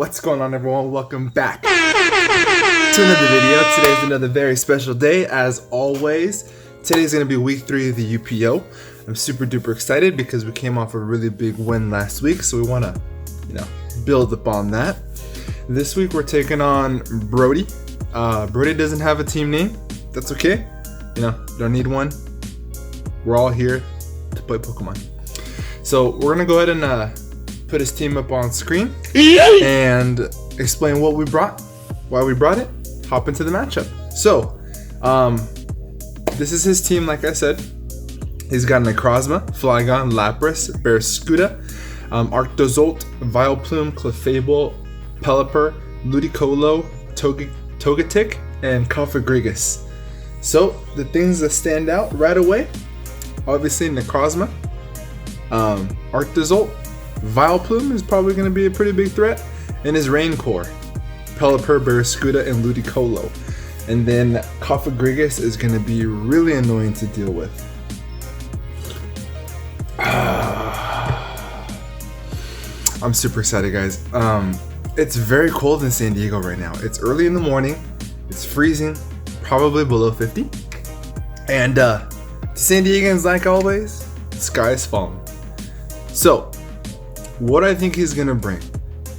What's going on, everyone? Welcome back to another video. Today's another very special day, as always. Today's going to be week 3 of the UPO. I'm super duper excited because we came off a really big win last week, so we want to, build upon that. This week we're taking on Brodie. Brodie doesn't have a team name. That's okay. Don't need one. We're all here to play Pokemon. So we're gonna go ahead and put his team up on screen and explain what we brought, why we brought it, hop into the matchup. So, this is his team, like I said. He's got Necrozma, Flygon, Lapras, Barraskewda, Arctozolt, Vileplume, Clefable, Pelipper, Ludicolo, Togetic, and Cofagrigus. So, the things that stand out right away, obviously Necrozma, Arctozolt, Vileplume is probably going to be a pretty big threat, and his Rain Core, Pelipper, Barraskewda, and Ludicolo. And then Cofagrigus is going to be really annoying to deal with. I'm super excited, guys. It's very cold in San Diego right now. It's early in the morning. It's freezing, probably below 50. And to San Diegans, like always, the sky is falling. So, what I think he's gonna bring.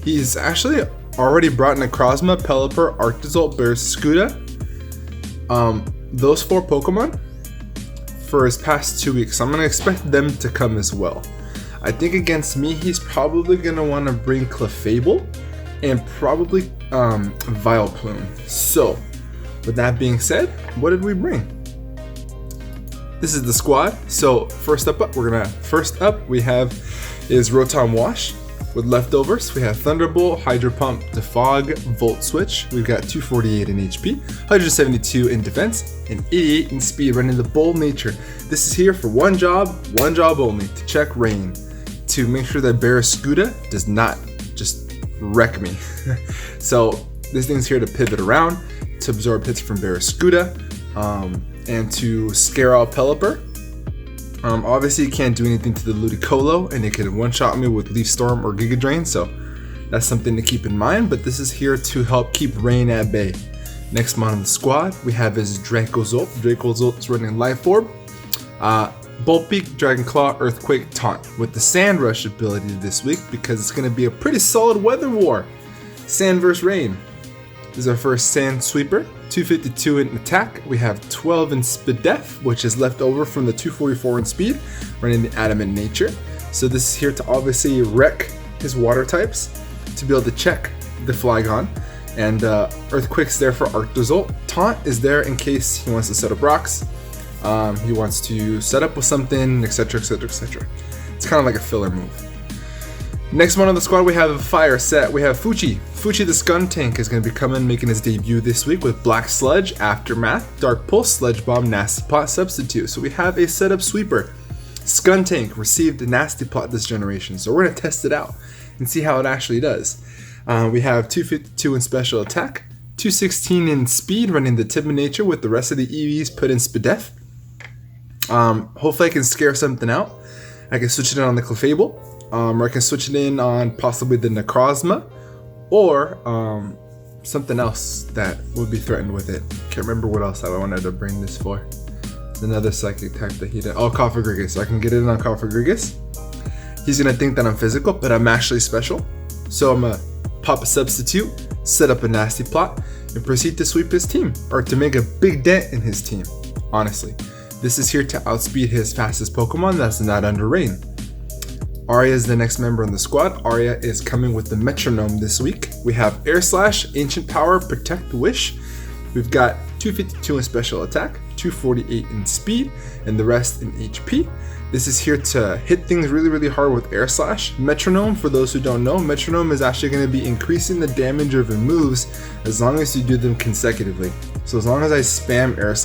He's actually already brought Necrozma, Pelipper, Arctozolt, Barraskewda. Those 4 Pokemon for his past 2 weeks. So I'm gonna expect them to come as well. I think against me, he's probably gonna want to bring Clefable and probably Vileplume. So, with that being said, what did we bring? This is the squad. So first up we have is Rotom Wash. With leftovers, we have Thunderbolt, Hydro Pump, Defog, Volt Switch. We've got 248 in HP, 172 in defense, and 88 in speed, running the Bold Nature. This is here for one job only, to check rain, to make sure that Barraskewda does not just wreck me. So this thing's here to pivot around, to absorb hits from Barraskewda, and to scare out Pelipper. Obviously, you can't do anything to the Ludicolo, and it can one-shot me with Leaf Storm or Giga Drain, so that's something to keep in mind, but this is here to help keep rain at bay. Next mon on the squad, we have is Dracozolt. Dracozolt's running Life Orb, Bolt Beak, Dragon Claw, Earthquake, Taunt, with the Sand Rush ability this week, because it's going to be a pretty solid weather war. Sand vs. Rain. This is our first Sand Sweeper. 252 in attack, we have 12 in Spidef, which is left over from the 244 in speed, running the Adamant Nature. So this is here to obviously wreck his water types, to be able to check the Flygon, and Earthquake's there for Arctozolt. Taunt is there in case he wants to set up rocks, he wants to set up with something, etc, etc, etc. It's kind of like a filler move. Next one on the squad, we have a fire set. We have Fuchi. Fuchi the Skuntank is going to be making his debut this week with Black Sludge, Aftermath, Dark Pulse, Sludge Bomb, Nasty Plot, Substitute. So we have a setup sweeper. Skuntank received a Nasty Plot this generation, so we're going to test it out and see how it actually does. We have 252 in special attack, 216 in speed, running the Timid Nature with the rest of the EVs put in Spidef. Hopefully I can scare something out. I can switch it on the Clefable. Or I can switch it in on possibly the Necrozma, or something else that would be threatened with it. Can't remember what else I wanted to bring this for. It's another psychic type that he did. Oh, Cofagrigus. So I can get it in on Cofagrigus. He's gonna think that I'm physical, but I'm actually special. So I'm gonna pop a substitute, set up a Nasty Plot, and proceed to sweep his team, or to make a big dent in his team. Honestly, this is here to outspeed his fastest Pokemon that's not under rain. Arya is the next member in the squad. Arya is coming with the Metronome this week. We have Air Slash, Ancient Power, Protect, Wish. We've got 252 in special attack, 248 in speed, and the rest in HP. This is here to hit things really, really hard with Air Slash. Metronome, for those who don't know, Metronome is actually going to be increasing the damage of your moves as long as you do them consecutively. So as long as I spam Air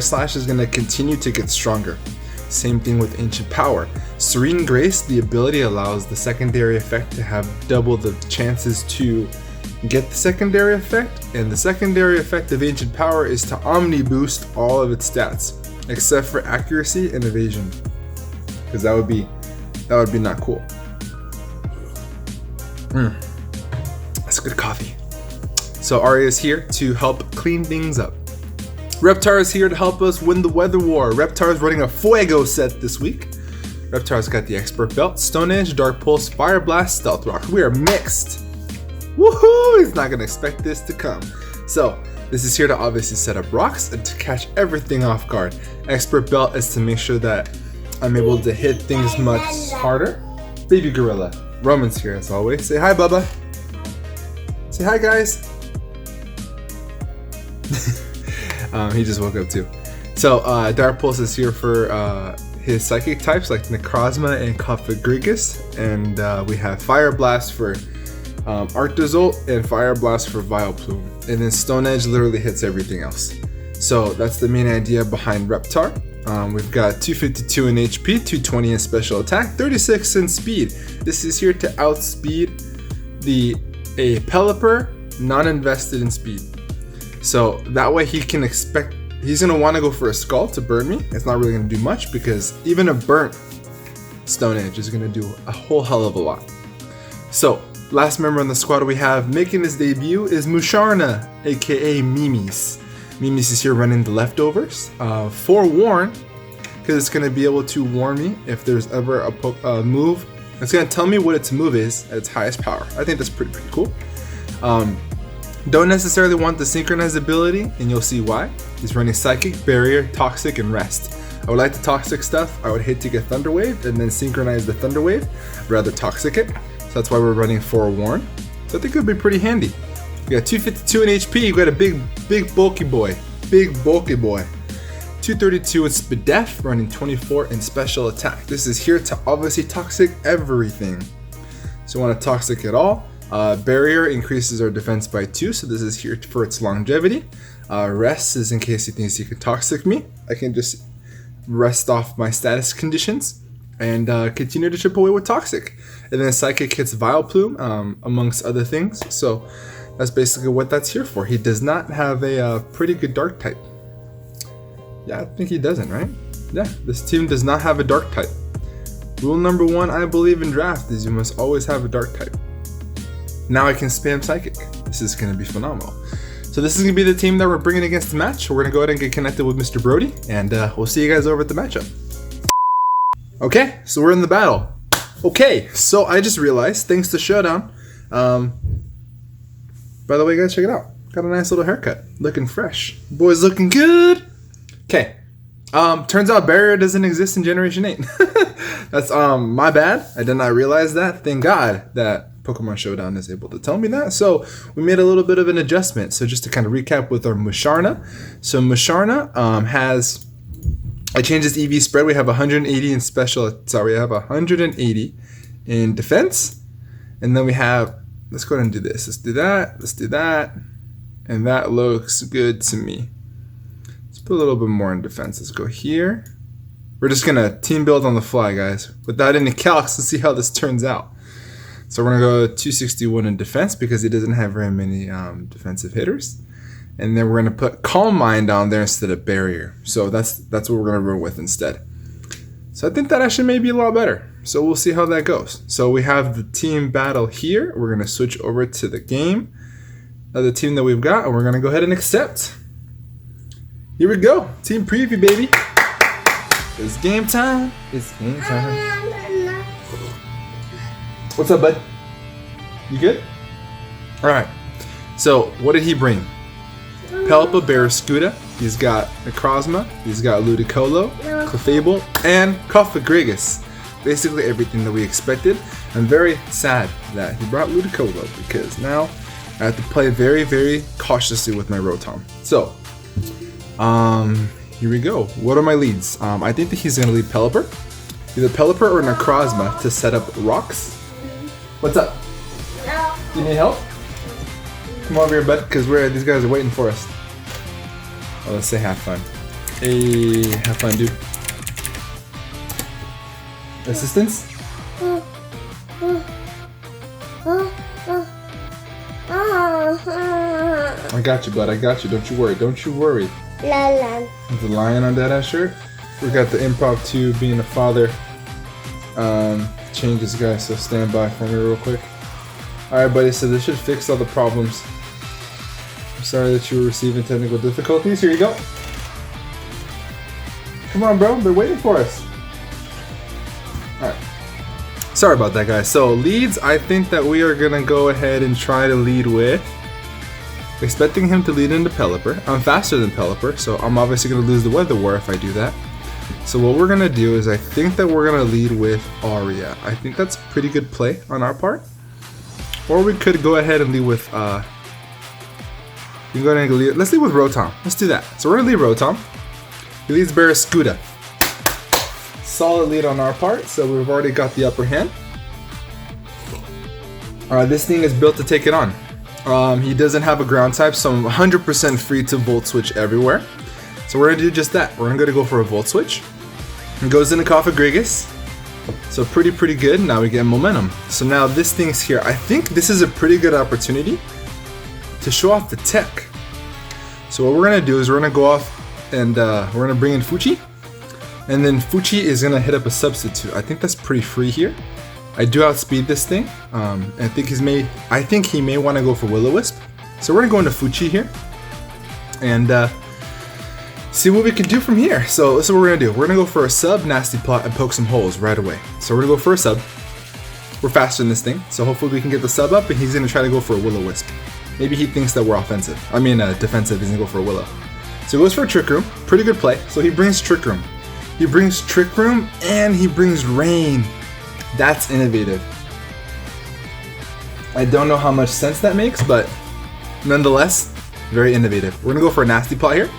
Slash is going to continue to get stronger. Same thing with Ancient Power. Serene Grace, the ability allows the secondary effect to have double the chances to get the secondary effect, and the secondary effect of Ancient Power is to Omni Boost all of its stats, except for accuracy and evasion, because that would be not cool. It's good coffee. So Arya is here to help clean things up. Reptar is here to help us win the weather war. Reptar is running a Fuego set this week. Reptar's got the Expert Belt, Stone Edge, Dark Pulse, Fire Blast, Stealth Rock. We are mixed. Woohoo! He's not gonna expect this to come. So this is here to obviously set up rocks and to catch everything off guard. Expert Belt is to make sure that I'm able to hit things much harder. Baby Gorilla. Roman's here as always. Say hi, Bubba. Say hi, guys. He just woke up too. So Dark Pulse is here for his psychic types like Necrozma and Cofagrigus, and we have Fire Blast for Arctozolt and Fire Blast for Vileplume, and then Stone Edge literally hits everything else. So that's the main idea behind Reptar. We've got 252 in HP, 220 in special attack, 36 in speed. This is here to outspeed a Pelipper non-invested in speed. So that way he's gonna want to go for a Skull to burn me. It's not really gonna do much because even a burnt Stone Edge is gonna do a whole hell of a lot. So last member on the squad we have making his debut is Musharna, aka Mimis. Mimis is here running the leftovers. Forewarn, because it's gonna be able to warn me if there's ever a move. It's gonna tell me what its move is at its highest power. I think that's pretty cool. Don't necessarily want the synchronized ability, and you'll see why. He's running Psychic, Barrier, Toxic, and Rest. I would like the Toxic stuff. I would hate to get Thunder Wave and then synchronize the Thunder Wave, rather Toxic it. So that's why we're running Forewarn. So I think it would be pretty handy. We got 252 in HP. You got a big bulky boy. Big bulky boy. 232 in Spadef, running 24 in special attack. This is here to obviously Toxic everything. So you want to Toxic it all. Barrier increases our defense by 2, so this is here for its longevity. Rest is in case he thinks he can Toxic me. I can just rest off my status conditions and continue to chip away with Toxic. And then Psychic hits Vileplume, amongst other things. So that's basically what that's here for. He does not have a pretty good Dark type. Yeah, I think he doesn't, right? Yeah, this team does not have a Dark type. Rule number 1, I believe in draft, is you must always have a Dark type. Now I can spam Psychic. This is going to be phenomenal. So this is going to be the team that we're bringing against the match. We're going to go ahead and get connected with Mr. Brodie, and we'll see you guys over at the matchup. Okay, so we're in the battle. Okay, so I just realized, thanks to Showdown, by the way, guys, check it out. Got a nice little haircut. Looking fresh. Boy's looking good. Okay. Turns out Barrier doesn't exist in Generation 8. That's my bad. I did not realize that. Thank God that Pokemon Showdown is able to tell me that. So we made a little bit of an adjustment. So just to kind of recap with our Musharna. So Musharna I changed this EV spread. We have 180 in special. Sorry, we have 180 in defense. And then we have, let's go ahead and do this. Let's do that. Let's do that. And that looks good to me. Let's put a little bit more in defense. Let's go here. We're just going to team build on the fly, guys. Without any calcs, let's see how this turns out. So we're going to go 261 in defense because he doesn't have very many defensive hitters. And then we're going to put Calm Mind down there instead of Barrier. So that's what we're going to run with instead. So I think that actually may be a lot better. So we'll see how that goes. So we have the team battle here. We're going to switch over to the game of the team that we've got. And we're going to go ahead and accept. Here we go. Team preview, baby. It's game time. It's game time. What's up, bud? You good? Alright. So, what did he bring? Pelipper, Barraskewda. He's got Necrozma. He's got Ludicolo, Clefable, and Cofagrigus. Basically everything that we expected. I'm very sad that he brought Ludicolo because now I have to play very, very cautiously with my Rotom. So, here we go. What are my leads? I think that he's going to lead Pelipper. Either Pelipper or Necrozma to set up rocks. What's up? No. You need help? Come over here, bud, because these guys are waiting for us. Oh, let's say have fun. Hey, have fun, dude. Assistance? I got you, bud. I got you. Don't you worry. Don't you worry. Lion. There's a lion on that ass shirt. We got the impromptu being a father. Changes, guys, so stand by for me real quick. Alright, buddy, so this should fix all the problems. I'm sorry that you were receiving technical difficulties. Here you go. Come on, bro. They're waiting for us. Alright. Sorry about that, guys. So, leads, I think that we are going to go ahead and try to lead with... Expecting him to lead into Pelipper. I'm faster than Pelipper, so I'm obviously going to lose the Weather War if I do that. So what we're going to do is I think that we're going to lead with Aria. I think that's a pretty good play on our part. Or we could go ahead and lead with... let's lead with Rotom. Let's do that. So we're going to lead Rotom. He leads Barraskewda. Solid lead on our part, so we've already got the upper hand. This thing is built to take it on. He doesn't have a ground type, so I'm 100% free to Volt Switch everywhere. So we're going to do just that. We're going to go for a Volt Switch. It goes into Cofagrigus. So pretty good. Now we get momentum. So now this thing's here. I think this is a pretty good opportunity to show off the tech. So what we're going to do is we're going to go off and we're going to bring in Fuchi. And then Fuchi is going to hit up a substitute. I think that's pretty free here. I do outspeed this thing. I think he may want to go for Will-O-Wisp. So we're going to go into Fuchi here. And see what we can do from here. So this is what we're going to do. We're going to go for a sub, Nasty Plot, and poke some holes right away. So we're going to go for a sub. We're faster than this thing. So hopefully we can get the sub up, and he's going to try to go for a Will-O-Wisp. Maybe he thinks that we're offensive. I mean defensive. He's going to go for a Willow. So he goes for a Trick Room. Pretty good play. So he brings Trick Room. He brings Trick Room, and he brings Rain. That's innovative. I don't know how much sense that makes, but nonetheless, very innovative. We're going to go for a Nasty Plot here.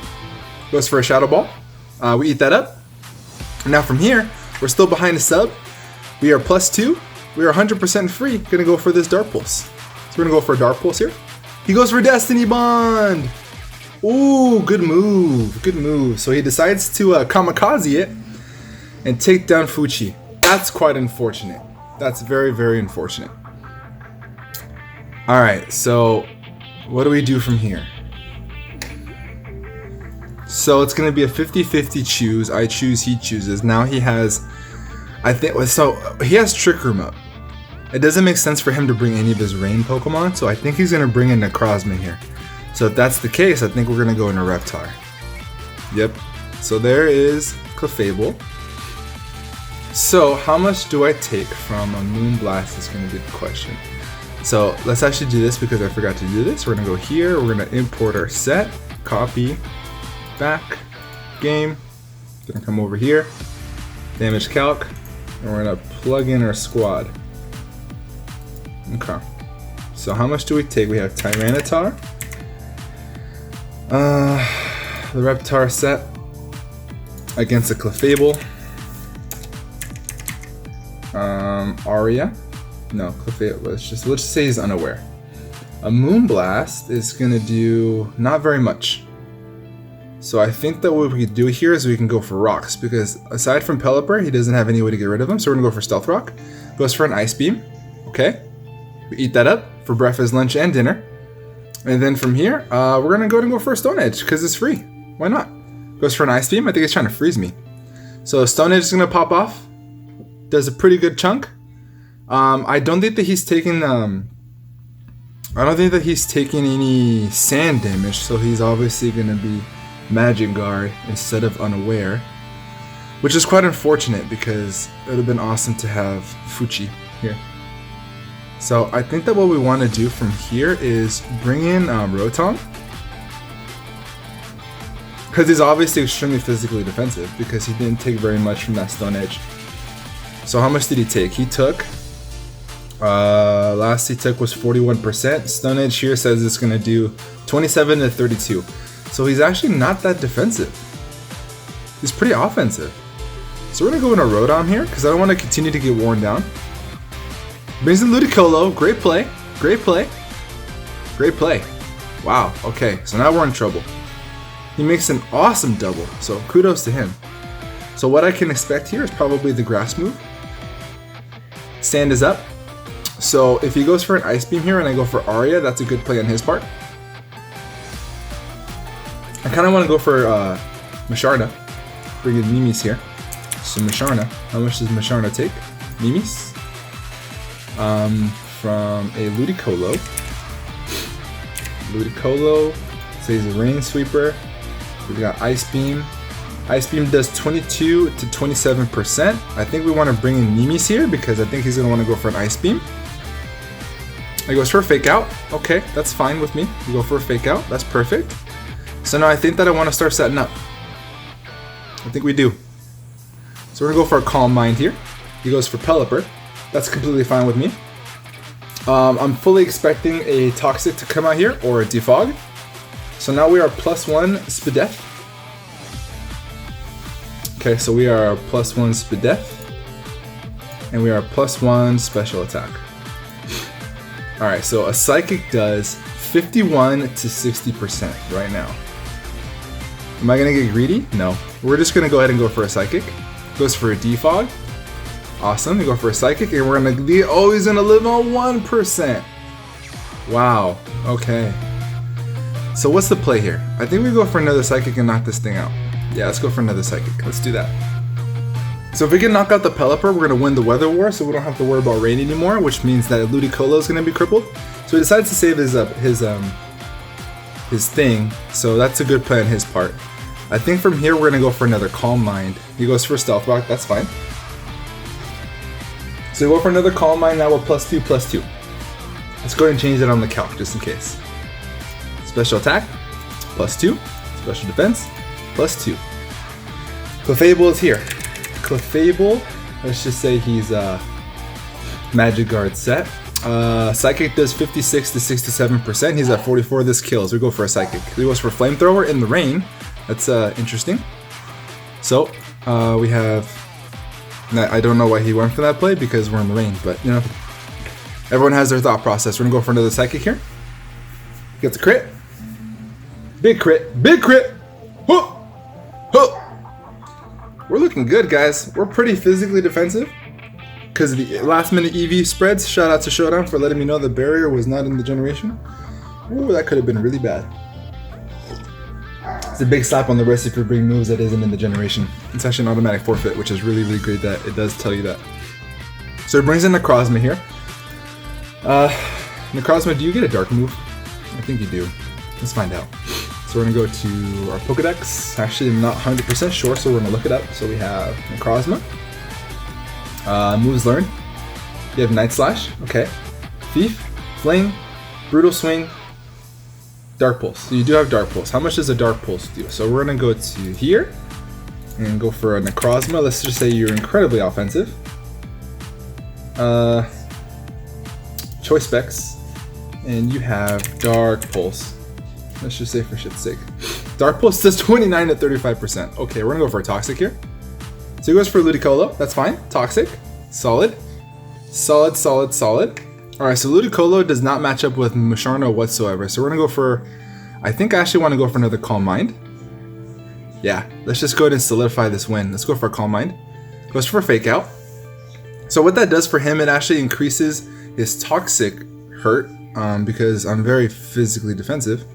Goes for a Shadow Ball. We eat that up. Now from here, we're still behind a sub. We are +2. We are 100% free. Going to go for this Dark Pulse. So we're going to go for a Dark Pulse here. He goes for Destiny Bond. Ooh, good move. Good move. So he decides to kamikaze it and take down Fuchi. That's quite unfortunate. That's very unfortunate. Alright, so what do we do from here? So it's going to be a 50-50 choose. I choose, he chooses. Now he has... he has Trick Room up. It doesn't make sense for him to bring any of his Rain Pokemon, so I think he's going to bring in Necrozma here. So if that's the case, I think we're going to go into Reptar. Yep. So there is Clefable. So how much do I take from a Moonblast is going to be the question. So let's actually do this because I forgot to do this. We're going to go here. We're going to import our set. Copy. Back. Game. Going to come over here. Damage calc. And we're going to plug in our squad. Okay. So how much do we take? We have Tyranitar. The Reptar set against a Clefable. Aria. No, Clefable. Let's just say he's unaware. A Moonblast is gonna do not very much. So I think that what we could do here is we can go for rocks because aside from Pelipper, he doesn't have any way to get rid of him. So we're gonna go for Stealth Rock. Goes for an Ice Beam. Okay. We eat that up for breakfast, lunch, and dinner. And then from here, we're gonna go for a Stone Edge because it's free. Why not? Goes for an Ice Beam. I think he's trying to freeze me. So Stone Edge is gonna pop off. Does a pretty good chunk. I don't think that he's taking any sand damage, so he's obviously gonna be Magic Guard instead of Unaware, which is quite unfortunate because it would have been awesome to have Fuchi here. So I think that what we want to do from here is bring in Rotom, because he's obviously extremely physically defensive because he didn't take very much from that Stone Edge. So how much did he take? He took, last he took was 41%. Stone Edge here says it's going to do 27 to 32. So he's actually not that defensive. He's pretty offensive. So we're going to go into Rotom here because I don't want to continue to get worn down. Brings in Ludicolo. Great play. Great play. Great play. Wow. Okay. So now we're in trouble. He makes an awesome double. So kudos to him. So what I can expect here is probably the grass move. Sand is up. So if he goes for an Ice Beam here and I go for Aria, that's a good play on his part. I kind of want to go for Musharna. Bring in Mimi's here. So Musharna. How much does Musharna take? Mimi's? from a Ludicolo. Ludicolo, says Rain Sweeper. We got Ice Beam. Ice Beam does 22 to 27%. I think we want to bring in Mimi's here because I think he's going to want to go for an Ice Beam. He goes for a Fake Out. Okay, that's fine with me. You go for a Fake Out. That's perfect. So now I think that I want to start setting up. I think we do. So we're going to go for a Calm Mind here. He goes for Pelipper. That's completely fine with me. I'm fully expecting a Toxic to come out here or a Defog. So now we are +1 Spadef. Okay, so we are +1 Spadef. And we are +1 Special Attack. Alright, so a Psychic does 51 to 60% right now. Am I going to get greedy? No. We're just going to go ahead and go for a Psychic. Goes for a Defog. Awesome, we go for a Psychic, and we're going to be, oh, he's going to live on 1%. Wow, okay. So what's the play here? I think we go for another Psychic and knock this thing out. Yeah, let's go for another Psychic. Let's do that. So if we can knock out the Pelipper, we're going to win the Weather War, so we don't have to worry about rain anymore, which means that Ludicolo is going to be crippled. So he decides to save his thing, so that's a good play on his part. I think from here we're going to go for another Calm Mind. He goes for Stealth Rock, that's fine. So we go for another Calm Mind, now we're +2/+2. Let's go ahead and change that on the calc, just in case. Special Attack, +2. Special Defense, +2. Clefable is here. Clefable, let's just say he's Magic Guard set. Psychic does 56 to 67%. He's at 44. This kills. We go for a Psychic. He goes for Flamethrower in the rain. That's interesting. So we have. I don't know why he went for that play because we're in the rain, but you know, everyone has their thought process. We're gonna go for another Psychic here. Gets a crit. Big crit. Big crit. Huh. Huh. We're looking good, guys. We're pretty physically defensive because of the last minute EV spreads. Shout out to Showdown for letting me know the barrier was not in the generation. Ooh, that could have been really bad. It's a big slap on the wrist if you bring moves that isn't in the generation. It's actually an automatic forfeit, which is really, really great that it does tell you that. So it brings in Necrozma here. Necrozma, do you get a dark move? I think you do. Let's find out. So we're going to go to our Pokedex. Actually, I'm not 100% sure, so we're going to look it up. So we have Necrozma. Moves learned. You have Night Slash. Okay. Thief. Fling. Brutal Swing. Dark Pulse. So you do have Dark Pulse. How much does a Dark Pulse do? So we're going to go to here and go for a Necrozma. Let's just say you're incredibly offensive. Choice Specs. And you have Dark Pulse. Let's just say for shit's sake. Dark Pulse does 29 to 35%. Okay, we're going to go for a Toxic here. So he goes for Ludicolo. That's fine. Toxic. Solid. Solid, solid, solid. Alright, so Ludicolo does not match up with Musharna whatsoever. So we're going to go for... I think I actually want to go for another Calm Mind. Yeah, let's just go ahead and solidify this win. Let's go for a Calm Mind. Goes for a Fake Out. So what that does for him, it actually increases his Toxic hurt because I'm very physically defensive.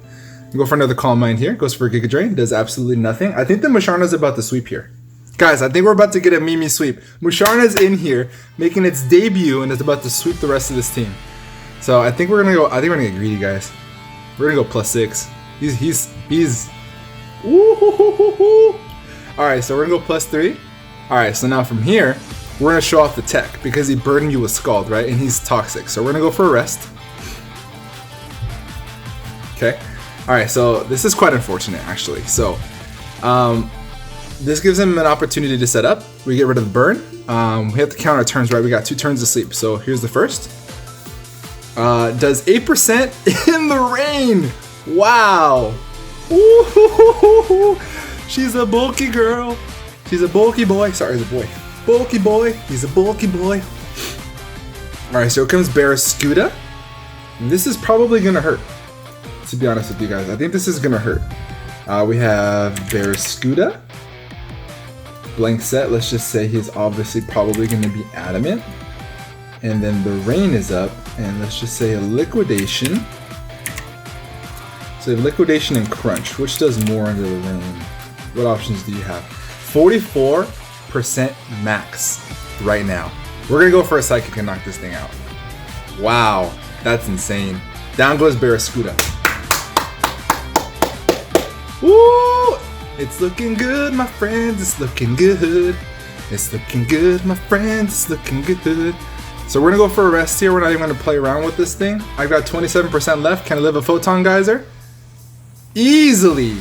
Go for another Calm Mind here. Goes for a Giga Drain. Does absolutely nothing. I think the Musharna's about to sweep here. Guys, I think we're about to get a Mimi sweep. Musharna's in here, making its debut, and is about to sweep the rest of this team. So I think we're gonna go. I think we're gonna get greedy, guys. We're gonna go +6. He's. Woo-hoo-hoo-hoo-hoo. All right, so we're gonna go +3. All right, so now from here, we're gonna show off the tech because he burdened you with Scald, right? And he's Toxic. So we're gonna go for a Rest. Okay. All right, so this is quite unfortunate, actually. So, this gives him an opportunity to set up. We get rid of the burn. We have to count our turns, right? We got 2 turns to sleep. So here's the first. Does 8% in the rain. Wow. Ooh, she's a bulky girl. She's a bulky boy. Sorry, the boy. Bulky boy. He's a bulky boy. All right, so here comes Barraskewda. This is probably gonna hurt. To be honest with you guys, I think this is gonna hurt. We have Barraskewda. Blank set, let's just say he's obviously probably going to be Adamant. And then the rain is up, and let's just say a Liquidation. So Liquidation and Crunch, which does more under the rain? What options do you have? 44% max right now. We're going to go for a Psychic and knock this thing out. Wow, that's insane. Down goes Barraskewda. Woo! It's looking good, my friends. It's looking good. It's looking good, my friends. It's looking good. So we're gonna go for a rest here. We're not even gonna play around with this thing. I've got 27% left. Can I live a Photon Geyser? Easily.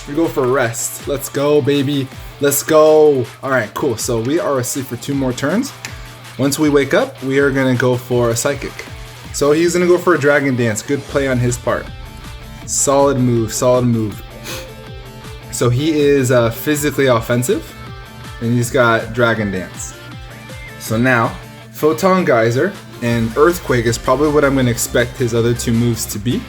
We go for a rest. Let's go, baby. Let's go. All right, cool. So we are asleep for 2 more turns. Once we wake up, we are gonna go for a Psychic. So he's gonna go for a Dragon Dance. Good play on his part. Solid move, solid move. So he is physically offensive, and he's got Dragon Dance. So now, Photon Geyser and Earthquake is probably what I'm gonna expect his other 2 moves to be.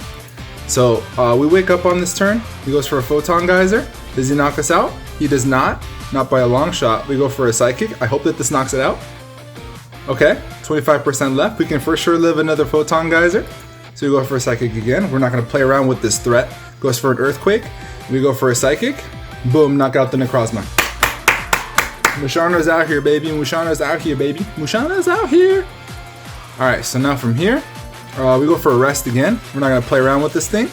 So we wake up on this turn. He goes for a Photon Geyser. Does he knock us out? He does not by a long shot. We go for a Psychic. I hope that this knocks it out. Okay, 25% left. We can for sure live another Photon Geyser. So we go for a Psychic again. We're not gonna play around with this threat. Goes for an Earthquake. We go for a Psychic. Boom, knock out the Necrozma. Musharna's out here, baby. Musharna's out here, baby. Musharna's out here. All right, so now from here, we go for a rest again. We're not gonna play around with this thing.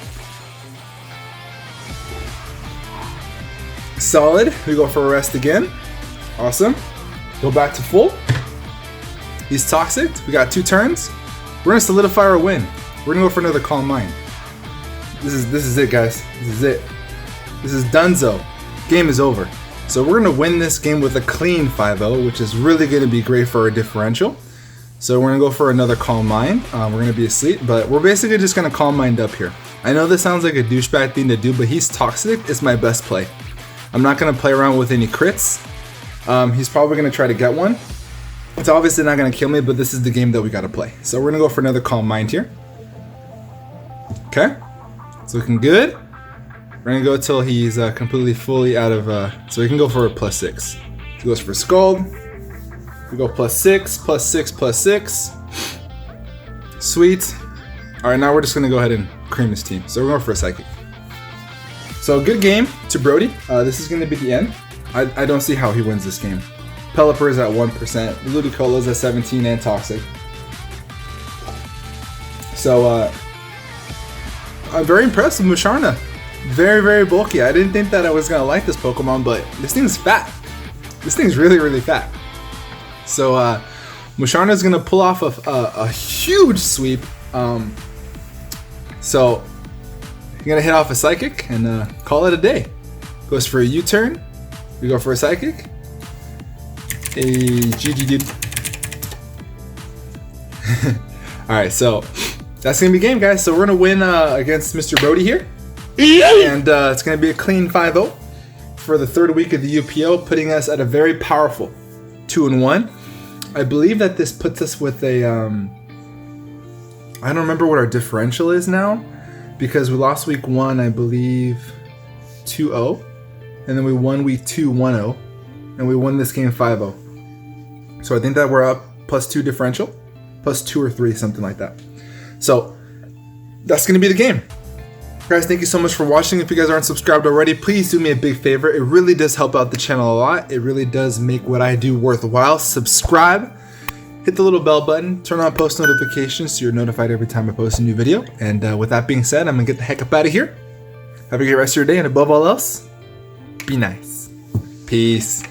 Solid. We go for a rest again. Awesome. Go back to full. He's toxic. We got 2 turns. We're gonna solidify our win. We're gonna go for another Calm Mind. This is it, guys. This is it. This is Dunzo. Game is over. So we're gonna win this game with a clean 5-0, which is really gonna be great for our differential. So we're gonna go for another Calm Mind. We're gonna be asleep, but we're basically just gonna Calm Mind up here. I know this sounds like a douchebag thing to do, but he's toxic. It's my best play. I'm not gonna play around with any crits. He's probably gonna try to get one. It's obviously not gonna kill me, but this is the game that we gotta play. So we're gonna go for another Calm Mind here. Okay, it's looking good. We're gonna go till he's completely fully out of, so we can go for a +6. He goes for Scald. We go +6, +6, +6. Sweet. All right, now we're just gonna go ahead and cream this team. So we're going for a Psychic. So good game to Brodie. This is gonna be the end. I don't see how he wins this game. Pelipper is at 1%. Ludicola's at 17 and Toxic. So I'm very impressed with Musharna. Very, very bulky. I didn't think that I was gonna like this Pokemon, but this thing's fat. This thing's really, really fat. So Musharna's gonna pull off a huge sweep. So you're gonna hit off a Psychic and call it a day. Goes for a U-turn. We go for a Psychic. A GG, dude. Alright, so that's gonna be game, guys. So we're gonna win against Mr. Brodie here. And it's gonna be a clean 5-0 for the 3rd week of the UPO, putting us at a very powerful 2-1. I believe that this puts us with a I don't remember what our differential is now, because we lost week 1, I believe 2-0, and then we won week 2 1-0, and we won this game 5-0. So I think that we're up +2 differential, +2 or 3, something like that. So that's gonna be the game. Guys, thank you so much for watching. If you guys aren't subscribed already, please do me a big favor. It really does help out the channel a lot. It really does make what I do worthwhile. Subscribe, hit the little bell button, turn on post notifications so you're notified every time I post a new video. And with that being said, I'm gonna get the heck up out of here. Have a great rest of your day, and above all else, be nice. Peace.